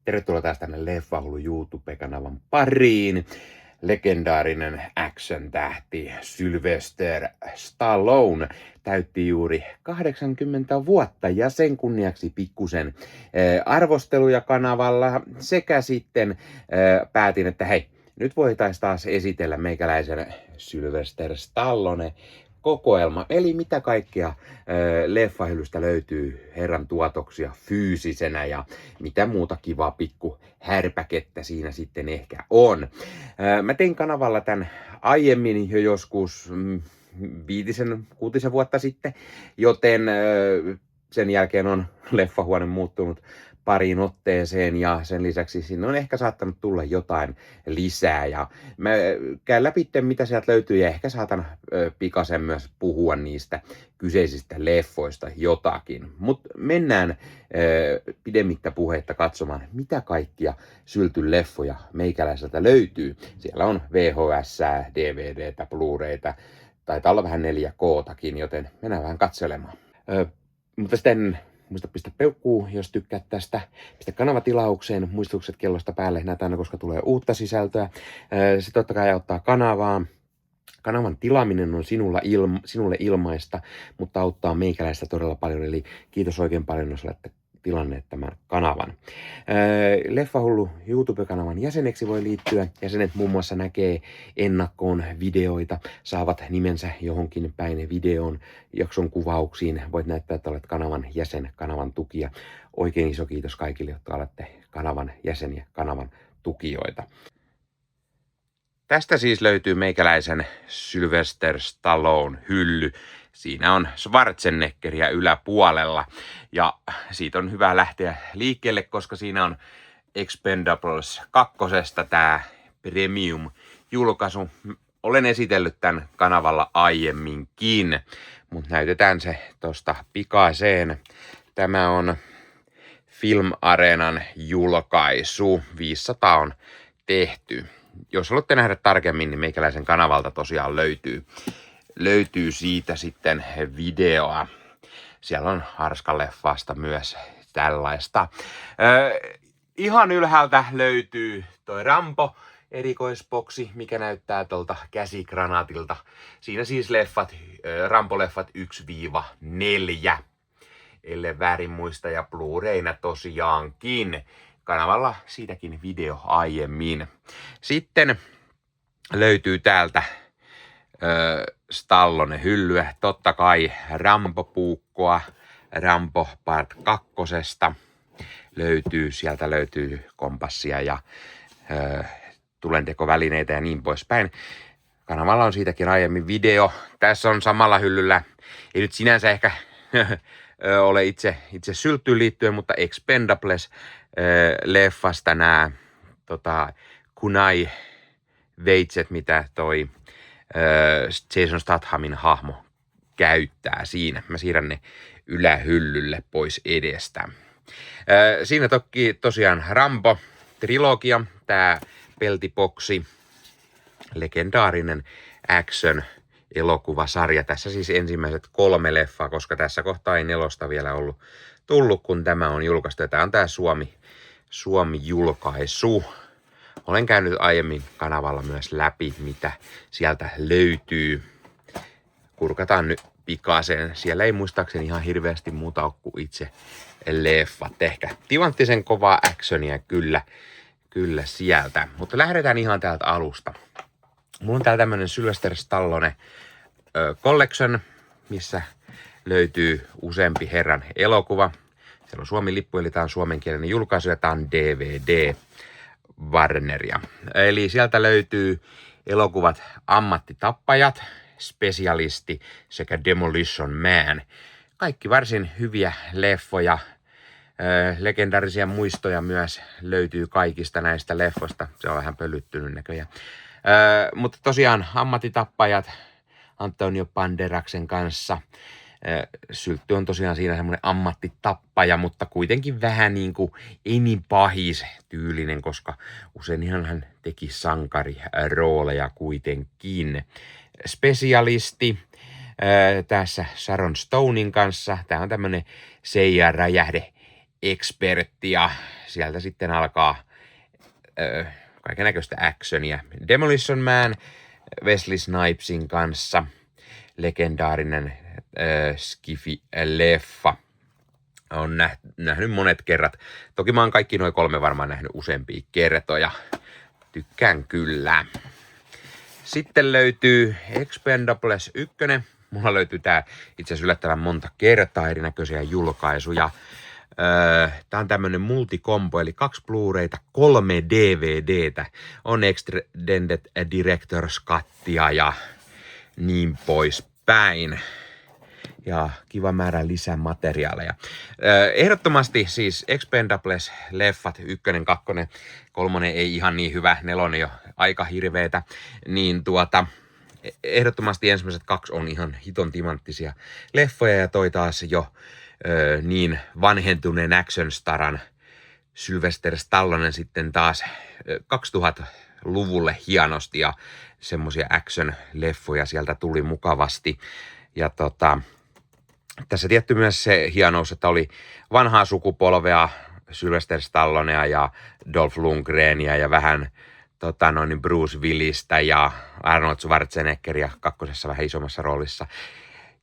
Tervetuloa taas tänne Leffahullu YouTube-kanavan pariin. Legendaarinen action-tähti Sylvester Stallone täytti juuri 80 vuotta ja sen kunniaksi pikkusen arvosteluja kanavalla sekä sitten päätin, että hei, nyt voitaisiin taas esitellä meikäläisen Sylvester Stallone kokoelma, eli mitä kaikkea leffahyllystä löytyy herran tuotoksia fyysisenä ja mitä muuta kivaa pikku härpäkettä siinä sitten ehkä on. Mä tein kanavalla tämän aiemmin jo joskus 5-6 vuotta sitten, joten sen jälkeen on leffahuone muuttunut pariin otteeseen ja sen lisäksi sinne on ehkä saattanut tulla jotain lisää ja mä käyn läpi, mitä sieltä löytyy ja ehkä saatan pikaisen myös puhua niistä kyseisistä leffoista jotakin. Mutta mennään pidemmittä puheitta katsomaan, mitä kaikkia syltyleffoja meikäläiseltä löytyy. Siellä on VHS, DVDtä, Blu-raytä, taitaa olla vähän 4K:takin, joten mennään vähän katselemaan. Mutta sitten muista pistää peukkuu, jos tykkäät tästä. Pistä kanavatilaukseen, muistutukset kellosta päälle, näitä aina, koska tulee uutta sisältöä. Se totta kai auttaa kanavaa. Kanavan tilaaminen on sinulle ilmaista, mutta auttaa meikäläistä todella paljon. Eli kiitos oikein paljon, jos olette tilanneet tämän kanavan. Leffahullu YouTube-kanavan jäseneksi voi liittyä. Jäsenet muun muassa näkee ennakkoon videoita, saavat nimensä johonkin päin videon jakson kuvauksiin. Voit näyttää, että olet kanavan jäsen, kanavan tukija. Oikein iso kiitos kaikille, jotka olette kanavan jäseniä, kanavan tukijoita. Tästä siis löytyy meikäläisen Sylvester Stallone hylly. Siinä on Schwarzeneggeria yläpuolella ja siitä on hyvä lähteä liikkeelle, koska siinä on Expendables 2. Tää Premium-julkaisu. Olen esitellyt tämän kanavalla aiemminkin, mutta näytetään se tosta pikaiseen. Tämä on Film Arenan julkaisu. 500 on tehty. Jos haluatte nähdä tarkemmin, niin meikäläisen kanavalta tosiaan löytyy siitä sitten videoa. Siellä on Harskan-leffasta myös tällaista. Ihan ylhäältä löytyy toi Rambo erikoisboksi, mikä näyttää tuolta käsikranaatilta. Siinä siis Rambo-leffat 1-4, ellei väärin muista, ja Blu-rayna tosiaankin. Kanavalla siitäkin video aiemmin. Sitten löytyy täältä Stallone-hyllyä. Totta kai Rambo-puukkoa Rambo Part 2. Sieltä löytyy kompassia ja tulentekovälineitä ja niin poispäin. Kanavalla on siitäkin aiemmin video. Tässä on samalla hyllyllä, ei nyt sinänsä ehkä ole itse sylttyyn liittyen, mutta Expendables leffasta nämä kunai-veitset, mitä toi Jason Stathamin hahmo käyttää siinä. Mä siirrän ne ylähyllylle pois edestä. Siinä toki tosiaan Rambo-trilogia, tää peltiboksi, legendaarinen action-elokuvasarja. Tässä siis ensimmäiset 3 leffaa, koska tässä kohtaa ei 4 vielä ollut tullut, kun tämä on julkaistu. Tämä on tää Suomi-julkaisu. Olen käynyt aiemmin kanavalla myös läpi, mitä sieltä löytyy. Kurkataan nyt pikaisen. Siellä ei muistaakseni ihan hirveästi muuta ole kuin itse leffat. Ehkä tivanttisen kovaa actionia kyllä sieltä. Mutta lähdetään ihan täältä alusta. Mulla on täällä tämmönen Sylvester Stallone Collection, missä löytyy useampi herran elokuva. Siellä on Suomen lippu, eli tää on suomenkielinen julkaisu ja tää on DVD Warneria. Eli sieltä löytyy elokuvat Ammattitappajat, Specialisti sekä Demolition Man. Kaikki varsin hyviä leffoja. Legendaarisia muistoja myös löytyy kaikista näistä leffoista. Se on vähän pölyttynyt näköjään. Mutta tosiaan Ammattitappajat Antonio Banderaksen kanssa. Syltty on tosiaan siinä semmoinen ammattitappaja, mutta kuitenkin vähän niin kuin ei niin pahis tyylinen, koska usein hän teki sankarirooleja kuitenkin. Specialisti tässä Sharon Stonein kanssa. Tämä on tämmöinen CIA-räjähde ekspertti ja sieltä sitten alkaa kaikennäköistä actionia. Demolition Man Wesley Snipesin kanssa, legendaarinen skifi-leffa. On nähnyt monet kerrat. Toki mä oon kaikki noin 3 varmaan nähnyt useampia kertoja. Tykkään kyllä. Sitten löytyy Expendables 1. Mulla löytyy tää itse asiassa yllättävän monta kertaa erinäköisiä julkaisuja. Tää on tämmönen multikombo, eli 2 Blu-rayta, 3 DVDtä. On Extended Director's Cuttia ja niin poispäin. Ja kiva määrä lisämateriaaleja. Ehdottomasti siis Expendables-leffat, 1, 2, 3 ei ihan niin hyvä, 4 jo aika hirveetä. Niin ehdottomasti ensimmäiset 2 on ihan hiton timanttisia leffoja ja toi taas jo niin vanhentuneen action-staran Sylvester Stallone sitten taas 2000-luvulle hienosti ja semmosia action-leffoja sieltä tuli mukavasti. Ja tässä tietty myös se hienous, että oli vanhaa sukupolvea Sylvester Stallonea ja Dolph Lundgrenia ja vähän Bruce Willistä ja Arnold Schwarzeneggeria 2. vähän isommassa roolissa.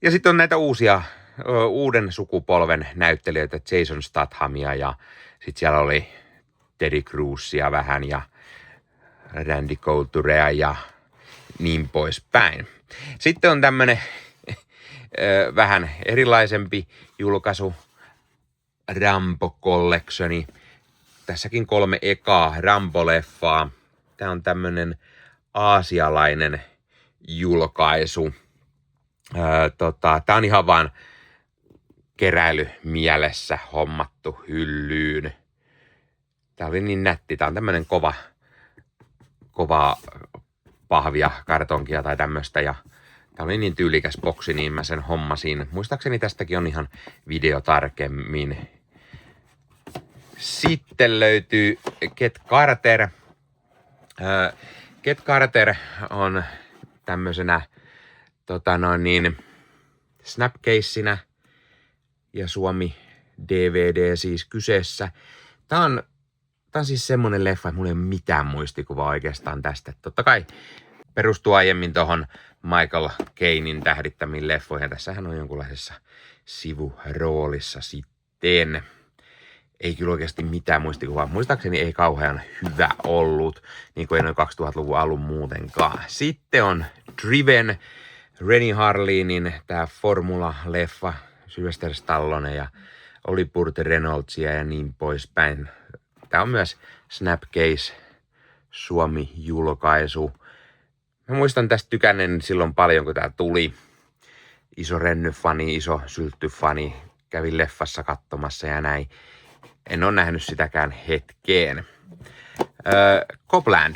Ja sitten on näitä uuden sukupolven näyttelijöitä, Jason Stathamia ja sitten siellä oli Terry Crewsia vähän ja Randy Couturea ja niin poispäin. Sitten on tämmönen vähän erilaisempi julkaisu, Rambo Collectioni. Tässäkin 3 ekaa Rambo-leffaa. Tää on tämmönen aasialainen julkaisu. Tää on ihan vaan keräilymielessä hommattu hyllyyn. Tää oli niin nätti. Tää on tämmönen kova pahvia, kartonkia tai tämmöstä ja tää oli niin tyylikäs boksi, niin mä sen hommasin. Muistaakseni tästäkin on ihan video tarkemmin. Sitten löytyy Get Carter. Get Carter on tämmöisenä snapcaseina ja Suomi DVD siis kyseessä. Tää on siis semmonen leffa, että mulla ei ole mitään muistikuvaa oikeastaan tästä. Totta kai perustuu aiemmin tohon Michael Cainein tähdittämiin leffoihin. Tässähän on jonkunlaisessa sivuroolissa sitten. Ei kyllä oikeasti mitään muistikuvaa. Muistaakseni ei kauhean hyvä ollut, niin kuin ei noin 2000-luvun alun muutenkaan. Sitten on Driven, Rennie Harlinin tää Formula-leffa, Sylvester Stallone ja oli Burt Reynoldsia ja niin poispäin. Tää on myös Snapcase Suomi-julkaisu. Mä muistan tästä tykännen silloin paljon, kun tää tuli. Iso Renny-fani, iso Syltty-fani. Kävin leffassa katsomassa ja näin. En ole nähnyt sitäkään hetkeen. Copland.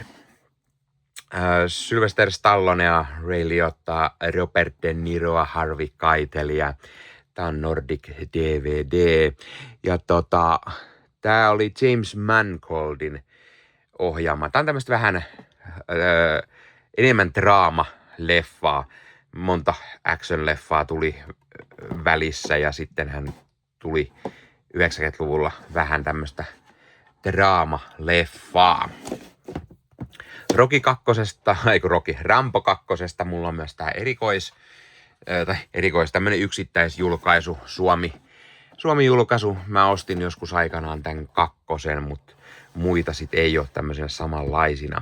Sylvester Stallone ja Ray Liotta, Robert De Niroa, Harvey Keitelia. Tää on Nordic DVD. Ja tää oli James Mangoldin ohjaama. Tää on tämmöstä vähän enemmän draama-leffaa. Monta action-leffaa tuli välissä ja sitten hän tuli 90-luvulla vähän tämmöstä draama-leffaa. Rambo 2. Mulla on myös tää tämmönen yksittäisjulkaisu, Suomi-julkaisu. Mä ostin joskus aikanaan tän 2, mutta muita sit ei ole tämmöisenä samanlaisina.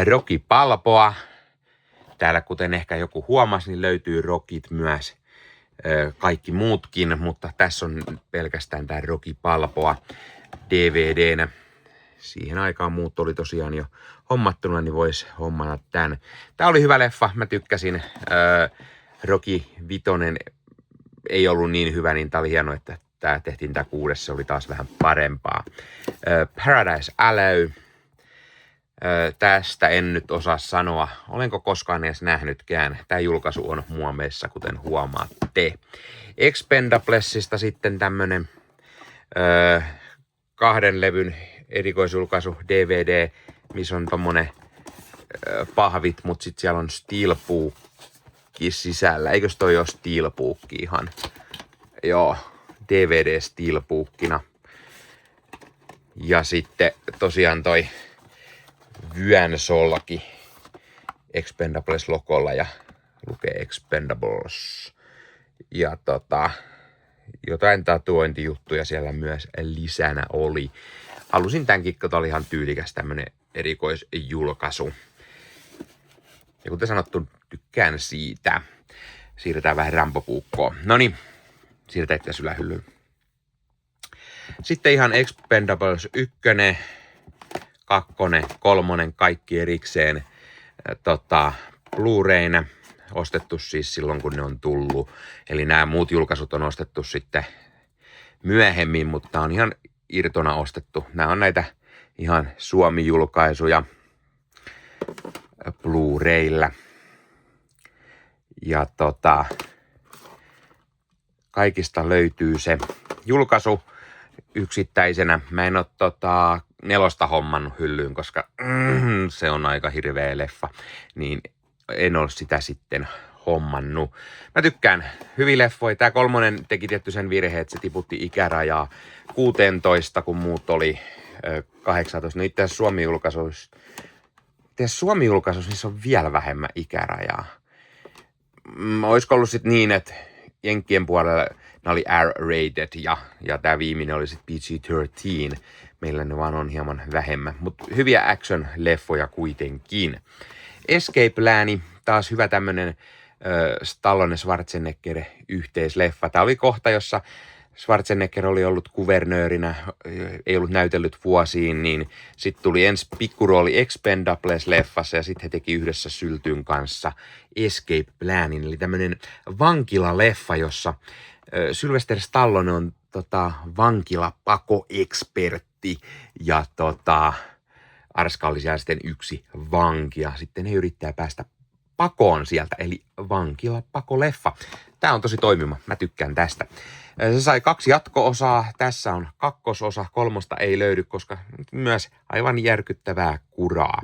Rocky Balboa. Täällä kuten ehkä joku huomasi, niin löytyy Rockit myös. Kaikki muutkin, mutta tässä on pelkästään tää Rocky Balboa DVDnä. Siihen aikaan muut oli tosiaan jo hommattuna, niin vois hommata tän. Tää oli hyvä leffa, mä tykkäsin. Rocky 5 ei ollut niin hyvä, niin tää oli hieno, että tää tehtiin tää 6, se oli taas vähän parempaa. Paradise Alley. Tästä en nyt osaa sanoa, olenko koskaan edes nähnytkään. Tää julkaisu on muomeissa, kuten huomaatte. Expendablesista sitten tämmönen 2 levyn erikoisjulkaisu DVD, missä on tommonen pahvit, mut sit siellä on steelbookki sisällä. Eikös toi oo steelbookki ihan? Joo, DVD steelbookkina. Ja sitten tosiaan toi vyönsolki Expendables-logolla ja lukee Expendables. Ja jotain tatuointijuttuja siellä myös lisänä oli. Halusin tämänkin, kun oli ihan tyylikäs tämmönen erikoisjulkaisu. Ja kuten sanottu, tykkään siitä. Siirretään vähän Rambo-puukkoa. Noniin, siirretään itse ylähyllyyn. Sitten ihan Expendables 1, 2, 3, kaikki erikseen Blu-rayna. Ostettu siis silloin, kun ne on tullut. Eli nämä muut julkaisut on ostettu sitten myöhemmin, mutta on ihan irtona ostettu. Nämä on näitä ihan Suomi-julkaisuja Blu-raylla. Ja kaikista löytyy se julkaisu yksittäisenä. Mä en ole 4 hommannut hyllyyn, koska se on aika hirveä leffa. Niin en ole sitä sitten hommannut. Mä tykkään hyviä leffoja. Tää 3 teki tietty sen virhe, että se tiputti ikärajaa 16, kun muut oli 18. No itse asiassa Suomi-julkaisuissa niissä on vielä vähemmän ikärajaa. Olisiko ollut sitten niin, että Jenkkien puolella ne oli R-rated ja tää viimeinen oli sitten PG-13. Meillä ne vaan on hieman vähemmän, mutta hyviä action-leffoja kuitenkin. Escape Plan, taas hyvä tämmönen Stallone Schwarzenegger yhteisleffa. Tää oli kohta, jossa Schwarzenegger oli ollut kuvernöörinä, ei ollut näytellyt vuosiin, niin sitten tuli ensi pikkurooli Expendables-leffassa ja sitten he teki yhdessä Syltyn kanssa Escape Planin, eli tämmönen vankilaleffa, jossa Sylvester Stallone on vankilapakoekspertti ja Arska oli siellä sitten yksi vanki ja sitten he yrittää päästä pakoon sieltä, eli vankilapakoleffa. Tää on tosi toimiva, mä tykkään tästä. Se sai 2 jatko-osaa, tässä on 2. osa, 3 ei löydy, koska myös aivan järkyttävää kuraa.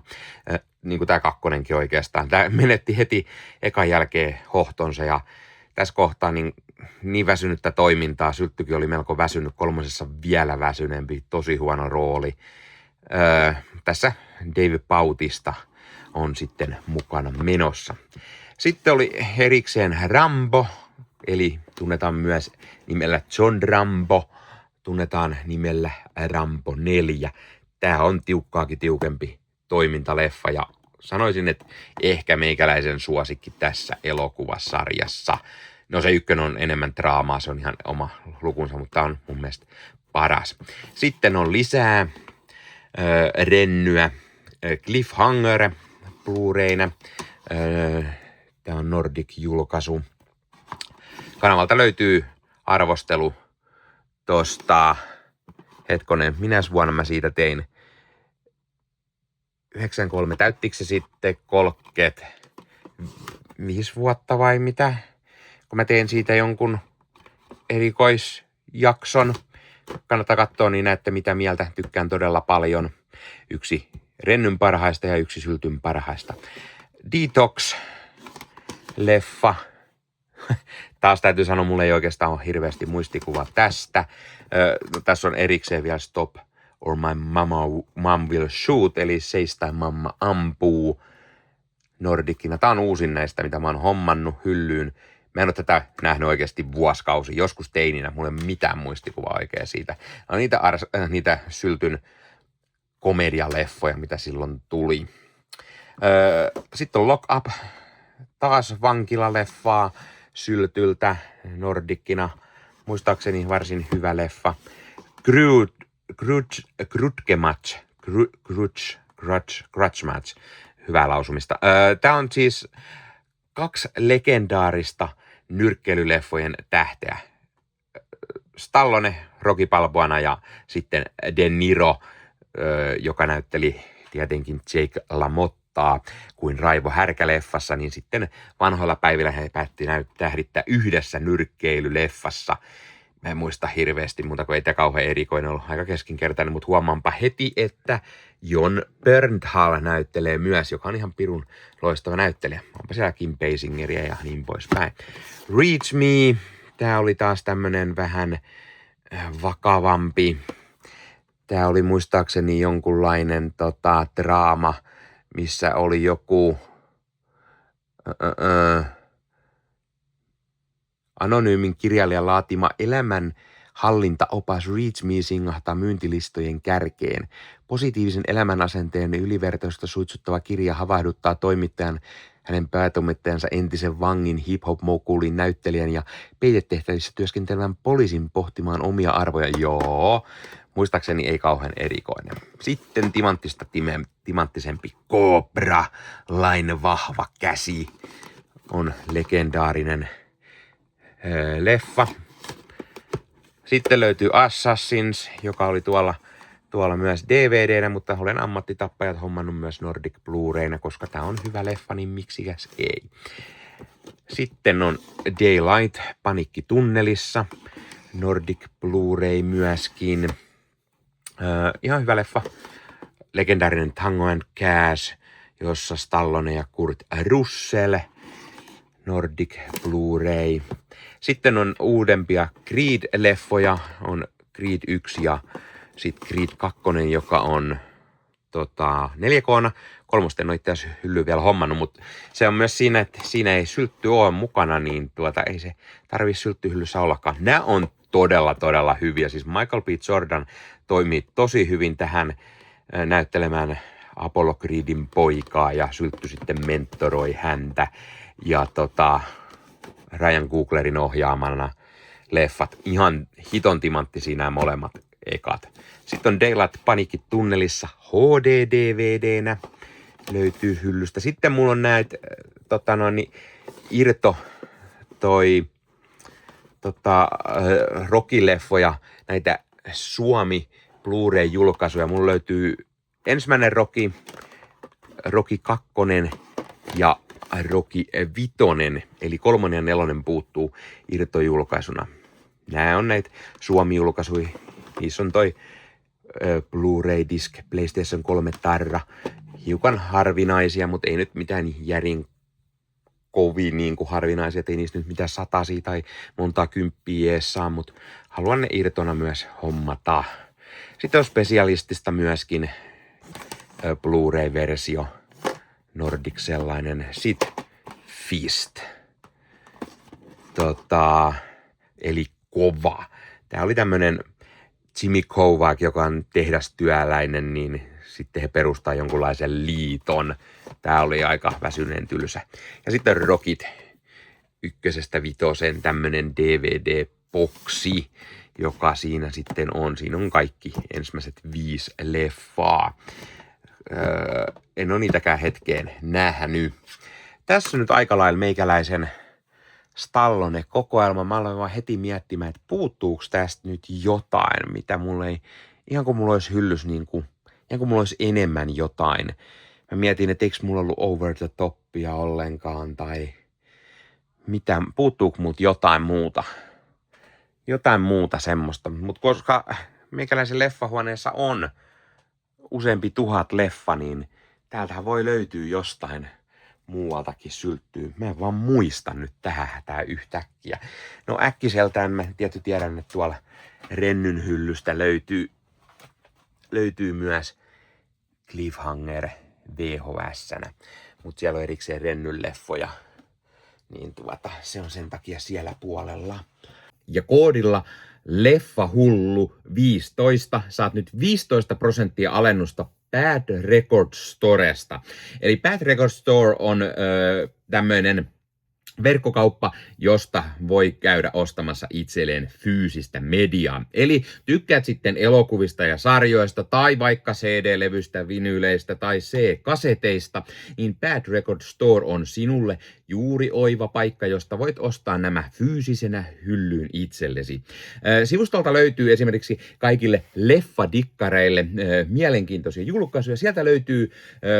Niin kuin tää 2 oikeastaan. Tää menetti heti ekan jälkeen hohtonsa ja tässä kohtaa niin väsynyttä toimintaa. Sylttykin oli melko väsynyt, 3 vielä väsyneempi, tosi huono rooli. Tässä Dave Bautista on sitten mukana menossa. Sitten oli erikseen Rambo, eli tunnetaan myös nimellä John Rambo, tunnetaan nimellä Rambo 4. Tää on tiukkaakin tiukempi toimintaleffa ja sanoisin, että ehkä meikäläisen suosikki tässä elokuvasarjassa. No se 1 on enemmän draamaa, se on ihan oma lukunsa, mutta tää on mun mielestä paras. Sitten on lisää rennyä Cliffhanger Blu-rayna. Tää on Nordic-julkaisu. Kanavalta löytyy arvostelu tosta, minäs vuonna mä siitä tein? 93, täyttikö se sitten 35 vuotta vai mitä? Kun mä tein siitä jonkun erikoisjakson. Kannattaa katsoa, niin näette mitä mieltä. Tykkään todella paljon. 1 rennyn parhaista ja 1 Syltyn parhaista. Detox-leffa. Taas täytyy sanoa, mulla ei oikeastaan ole hirveästi muistikuva tästä. Tässä on erikseen vielä Stop or my mom will shoot, eli seis tai mamma ampuu Nordicina. Tää on uusin näistä, mitä mä oon hommannut hyllyyn. Mä en ole tätä nähnyt oikeasti vuosikausi. Joskus teininä, mulla ei ole mitään muistikuvaa oikein siitä. No, niitä Syltyn komedialeffoja, mitä silloin tuli. Sitten on Lock Up, taas vankilaleffaa Syltyltä Nordicina. Muistaakseni varsin hyvä leffa. Grudge Match. Hyvää lausumista. Tää on siis 2 legendaarista nyrkkeilyleffojen tähteä. Stallone, Rocky Balboana ja sitten De Niro, joka näytteli tietenkin Jake LaMottaa kuin Raivo Härkäleffassa, niin sitten vanhoilla päivillä he päätti tähdittää yhdessä nyrkkeilyleffassa. Mä en muista hirveästi, mutta kun ei tämä kauhean erikoinen ollut, aika keskinkertainen, mutta huomaanpa heti, että Jon Bernthal näyttelee myös, joka on ihan pirun loistava näyttelijä. Onpa siellä Kim Basingeria ja niin poispäin. Reach Me, tää oli taas tämmönen vähän vakavampi. Tää oli muistaakseni jonkunlainen draama, missä oli joku anonyymin kirjailijan laatima elämänhallintaopas Reach Me singahtaa myyntilistojen kärkeen. Positiivisen elämänasenteen ylivertaisuutta suitsuttava kirja havahduttaa toimittajan hänen päätoimittajansa entisen vangin hip-hop-mokuulin näyttelijän ja peitetehtävissä työskentelevän poliisin pohtimaan omia arvoja. Joo, muistaakseni ei kauhean erikoinen. Sitten timanttista timanttisempi Cobra, Lain vahva käsi, on legendaarinen leffa. Sitten löytyy Assassins, joka oli tuolla myös DVDnä, mutta olen ammattitappajat hommannut myös Nordic Blu-rayna, koska tää on hyvä leffa, niin miksikäs ei. Sitten on Daylight, Panikki tunnelissa, Nordic Blu-ray myöskin. Ihan hyvä leffa. Legendaarinen Tango and Cash, jossa Stallone ja Kurt Russell, Nordic Blu-ray. Sitten on uudempia Creed-leffoja, on Creed 1 ja sitten Creed 2, joka on 4K:na. Kolmosta en ole itse asiassa hyllyä vielä hommannut, mutta se on myös siinä, että siinä ei syltty ole mukana, niin ei se tarvitse sylttyhyllyssä ollakaan. Nämä on todella hyviä. Siis Michael B. Jordan toimii tosi hyvin tähän näyttelemään Apollo Creedin poikaa ja syltty sitten mentoroi häntä. Ja Ryan Cooglerin ohjaamana leffat. Ihan hiton timanttisia nämä molemmat ekat. Sitten on Daylight Panikki tunnelissa HD-DVDnä. Löytyy hyllystä. Sitten mulla on näitä irto Rocky-leffoja, näitä Suomi Blu-ray-julkaisuja. Mulla löytyy ensimmäinen Rocky 2 ja Rocky 5, eli 3 ja 4 puuttuu irtojulkaisuna. Nämä on näitä Suomi-julkaisuja. Niissä on toi Blu-ray disc, PlayStation 3 tarra. Hiukan harvinaisia, mutta ei nyt mitään järin kovin niin kuin harvinaisia. Et ei niistä nyt mitään satasia tai montaa kymppiä ees saa, mutta haluan ne irtona myös hommata. Sitten on Specialistista myöskin Blu-ray-versio. Nordic sellainen. Sitten Fist. Eli kova. Tää oli tämmönen Jimmy Kovac, joka on tehdastyöläinen, niin sitten he perustaa jonkunlaisen liiton. Tää oli aika väsyneen tylsä. Ja sitten Rockit 1-5 tämmönen DVD-boksi, joka siinä sitten on. Siinä on kaikki ensimmäiset 5 leffaa. En ole niitäkään hetkeen nähnyt. Tässä nyt aika lailla meikäläisen Stallone-kokoelma. Mä aloin vaan heti miettimään, että puuttuuko tästä nyt jotain, mitä mulla ei, ihan kuin mulla olisi hyllys ihan kuin mulla olisi enemmän jotain. Mä mietin, että eikö mulla ollut over the topia ollenkaan tai mitä, puuttuuko multa jotain muuta. Jotain muuta semmoista, mutta koska meikäläisen leffahuoneessa on useampi 1000 leffa, niin täältähän voi löytyä jostain muualtakin sylttyy. Mä en vaan muista nyt tähän hätään yhtäkkiä. No äkkiseltään mä tietysti tiedän, että tuolla Rennyn hyllystä löytyy myös Cliffhanger VHS-nä. Mutta siellä on erikseen Rennyn leffoja. Niin se on sen takia siellä puolella. Ja koodilla Leffahullu 15 saat nyt 15% alennusta Bad Record Storesta. Eli Bad Record Store on tämmöinen verkkokauppa, josta voi käydä ostamassa itselleen fyysistä mediaa. Eli tykkäät sitten elokuvista ja sarjoista tai vaikka CD-levystä, vinyyleistä tai C-kaseteista, niin Bad Record Store on sinulle juuri oiva paikka, josta voit ostaa nämä fyysisenä hyllyyn itsellesi. Sivustolta löytyy esimerkiksi kaikille leffadikkareille mielenkiintoisia julkaisuja. Sieltä löytyy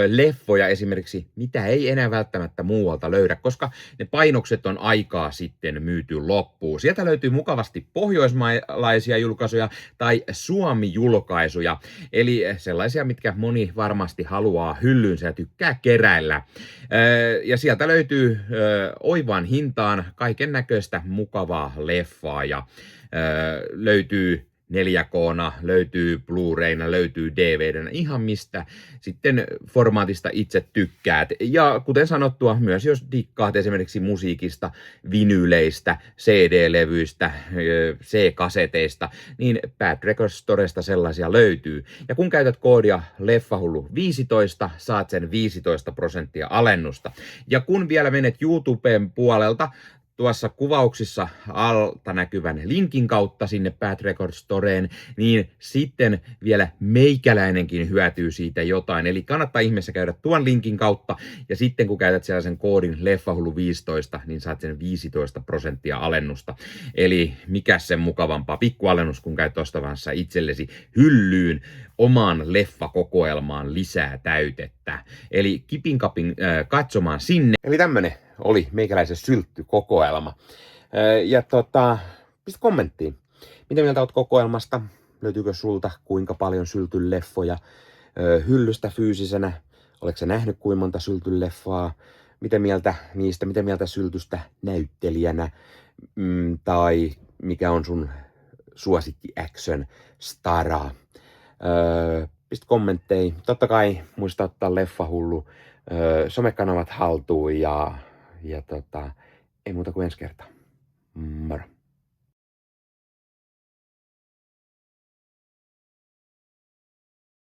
leffoja esimerkiksi, mitä ei enää välttämättä muualta löydä, koska ne painokset on aikaa sitten myyty loppuun. Sieltä löytyy mukavasti pohjoismaalaisia julkaisuja tai Suomi-julkaisuja, eli sellaisia, mitkä moni varmasti haluaa hyllyynsä ja tykkää keräillä. Ja sieltä löytyy oivaan hintaan kaiken näköistä mukavaa leffaa ja löytyy 4K:na, löytyy Blu-rayna, löytyy DVDnä, ihan mistä sitten formaatista itse tykkäät. Ja kuten sanottua, myös jos dikkaat esimerkiksi musiikista, vinyleistä, CD-levyistä, C-kaseteista, niin Bad Records Storesta sellaisia löytyy. Ja kun käytät koodia Leffahullu15, saat sen 15% alennusta. Ja kun vielä menet YouTuben puolelta, tuossa kuvauksissa alta näkyvän linkin kautta sinne Bad Records Storeen, niin sitten vielä meikäläinenkin hyötyy siitä jotain. Eli kannattaa ihmeessä käydä tuon linkin kautta, ja sitten kun käytät sellaisen koodin Leffahullu15, niin saat sen 15% alennusta. Eli mikä sen mukavampaa pikkualennus, kun käyt ostamassa itsellesi hyllyyn omaan leffakokoelmaan lisää täytettä. Eli kipin kapin katsomaan sinne. Eli tämmönen oli meikäläisen sylttykokoelma. Ja pistä kommenttiin. Mitä mieltä oot kokoelmasta? Löytyykö sulta kuinka paljon syltyleffoja hyllystä fyysisenä? Oletko sä nähnyt kuinka monta syltyleffaa? Mitä mieltä niistä? Mitä mieltä syltystä näyttelijänä? Tai mikä on sun suosikki action stara? Pistä kommentteihin. Totta kai muista ottaa Leffahullu somekanavat haltuun ja ei muuta kuin ensi kertaa. Moro.